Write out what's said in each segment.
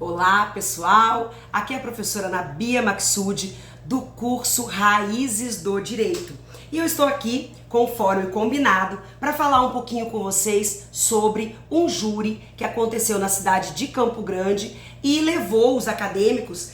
Olá pessoal, aqui é a professora Ana Bia Maxud do curso Raízes do Direito. E eu estou aqui, conforme combinado, para falar um pouquinho com vocês sobre um júri que aconteceu na cidade de Campo Grande e levou os acadêmicos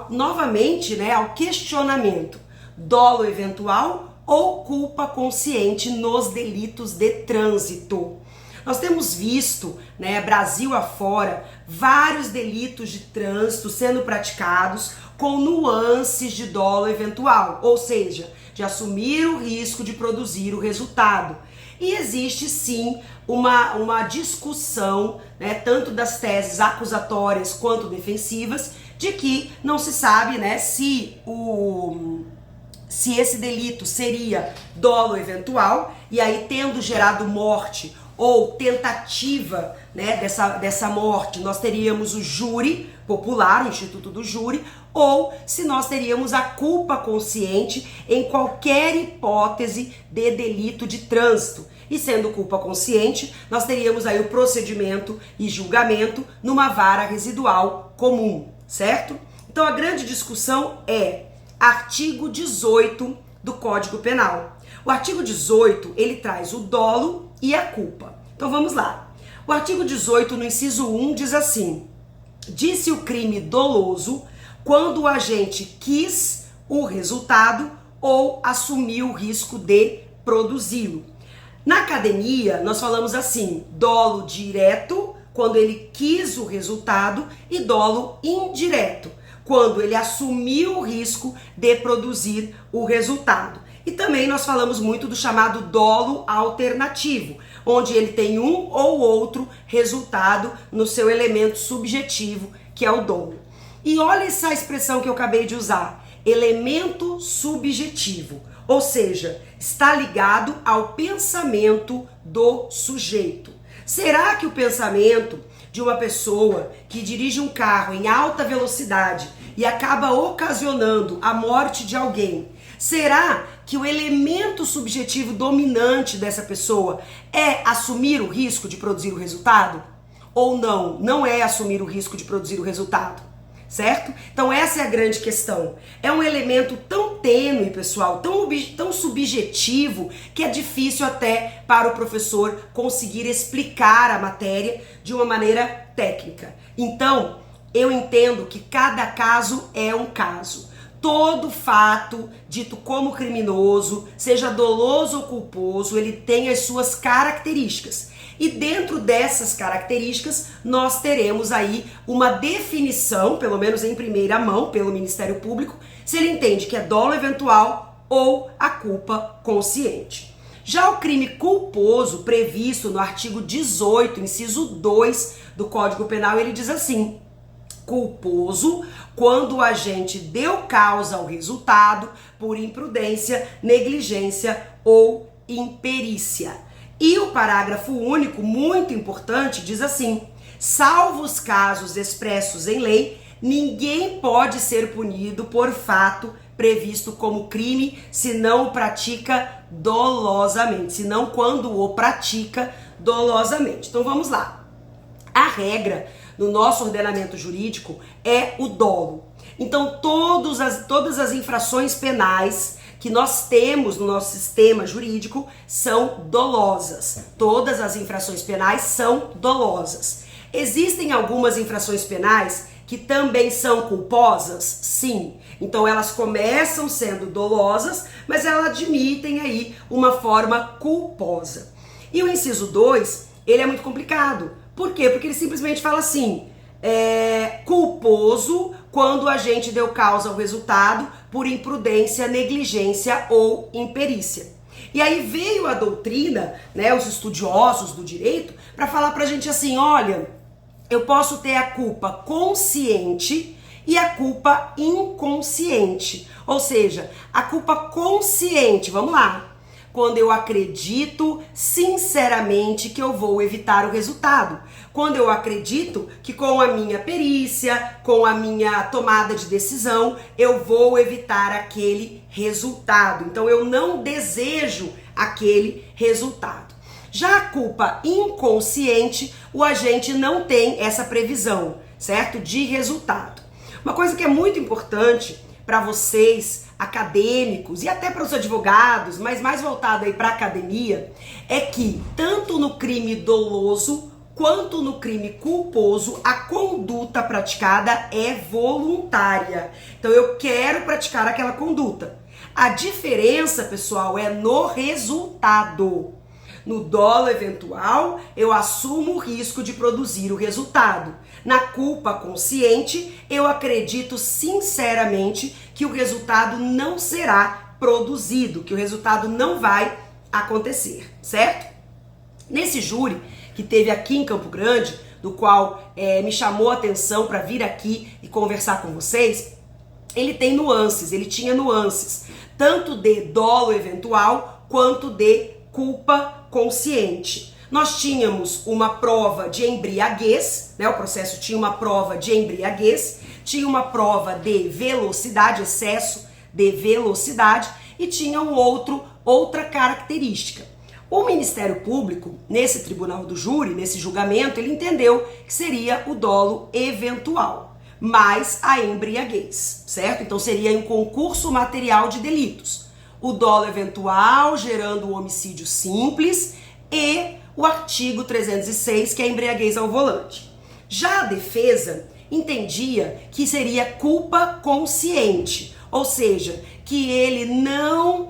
novamente ao questionamento: dolo eventual ou culpa consciente nos delitos de trânsito? Nós temos visto, Brasil afora, vários delitos de trânsito sendo praticados com nuances de dolo eventual, ou seja, de assumir o risco de produzir o resultado. E existe sim uma discussão, tanto das teses acusatórias quanto defensivas, de que não se sabe se esse delito seria dolo eventual, e aí tendo gerado morte ou tentativa dessa morte, nós teríamos o júri popular, o Instituto do Júri, ou se nós teríamos a culpa consciente em qualquer hipótese de delito de trânsito. E sendo culpa consciente, nós teríamos aí o procedimento e julgamento numa vara residual comum, certo? Então a grande discussão é artigo 18 do Código Penal. O artigo 18, ele traz o dolo e a culpa. Então vamos lá. O artigo 18, no inciso 1, diz assim: disse o crime doloso quando o agente quis o resultado ou assumiu o risco de produzi-lo. Na academia, nós falamos assim: dolo direto, quando ele quis o resultado, e dolo indireto, quando ele assumiu o risco de produzir o resultado. E também nós falamos muito do chamado dolo alternativo, onde ele tem um ou outro resultado no seu elemento subjetivo, que é o dolo. E olha essa expressão que eu acabei de usar, elemento subjetivo, ou seja, está ligado ao pensamento do sujeito. Será que o pensamento de uma pessoa que dirige um carro em alta velocidade e acaba ocasionando a morte de alguém, será que o elemento subjetivo dominante dessa pessoa é assumir o risco de produzir o resultado? Ou não? Não é assumir o risco de produzir o resultado, certo? Então essa é a grande questão. É um elemento tão tênue, pessoal, tão subjetivo, que é difícil até para o professor conseguir explicar a matéria de uma maneira técnica. Então, eu entendo que cada caso é um caso. Todo fato dito como criminoso, seja doloso ou culposo, ele tem as suas características. E dentro dessas características, nós teremos aí uma definição, pelo menos em primeira mão, pelo Ministério Público, se ele entende que é dolo eventual ou a culpa consciente. Já o crime culposo, previsto no artigo 18, inciso 2 do Código Penal, ele diz assim: culposo quando o agente deu causa ao resultado por imprudência, negligência ou imperícia. E o parágrafo único, muito importante, diz assim: salvo os casos expressos em lei, ninguém pode ser punido por fato previsto como crime se não o pratica dolosamente, senão quando o pratica dolosamente. Então vamos lá. A regra no nosso ordenamento jurídico é o dolo. Então todas as infrações penais que nós temos no nosso sistema jurídico são dolosas. Todas as infrações penais são dolosas. Existem algumas infrações penais que também são culposas? Sim. Então elas começam sendo dolosas, mas elas admitem aí uma forma culposa. E o inciso 2, ele é muito complicado. Por quê? Porque ele simplesmente fala assim: culposo quando o agente deu causa ao resultado por imprudência, negligência ou imperícia. E aí veio a doutrina, os estudiosos do direito, para falar pra gente assim: olha, eu posso ter a culpa consciente e a culpa inconsciente. Ou seja, a culpa consciente, vamos lá, quando eu acredito sinceramente que eu vou evitar o resultado. Quando eu acredito que com a minha perícia, com a minha tomada de decisão, eu vou evitar aquele resultado. Então eu não desejo aquele resultado. Já a culpa inconsciente, o agente não tem essa previsão, certo? De resultado. Uma coisa que é muito importante para vocês, acadêmicos e até para os advogados, mas mais voltado aí para a academia, é que tanto no crime doloso quanto no crime culposo, a conduta praticada é voluntária. Então eu quero praticar aquela conduta. A diferença, pessoal, é no resultado. No dolo eventual, eu assumo o risco de produzir o resultado. Na culpa consciente, eu acredito sinceramente que o resultado não será produzido, que o resultado não vai acontecer, certo? Nesse júri que teve aqui em Campo Grande, do qual me chamou a atenção para vir aqui e conversar com vocês, ele tinha nuances, tanto de dolo eventual quanto de culpa consciente. Nós tínhamos uma prova de embriaguez, né? O processo tinha uma prova de embriaguez, tinha uma prova de velocidade, excesso de velocidade, e tinha outra característica. O Ministério Público, nesse tribunal do júri, nesse julgamento, ele entendeu que seria o dolo eventual, mais a embriaguez, certo? Então seria um concurso material de delitos. O dolo eventual gerando o homicídio simples e o artigo 306, que é a embriaguez ao volante. Já a defesa entendia que seria culpa consciente, ou seja, que ele não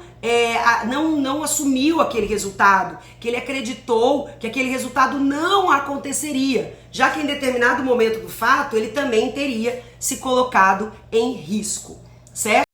assumiu aquele resultado, que ele acreditou que aquele resultado não aconteceria, já que em determinado momento do fato ele também teria se colocado em risco, certo?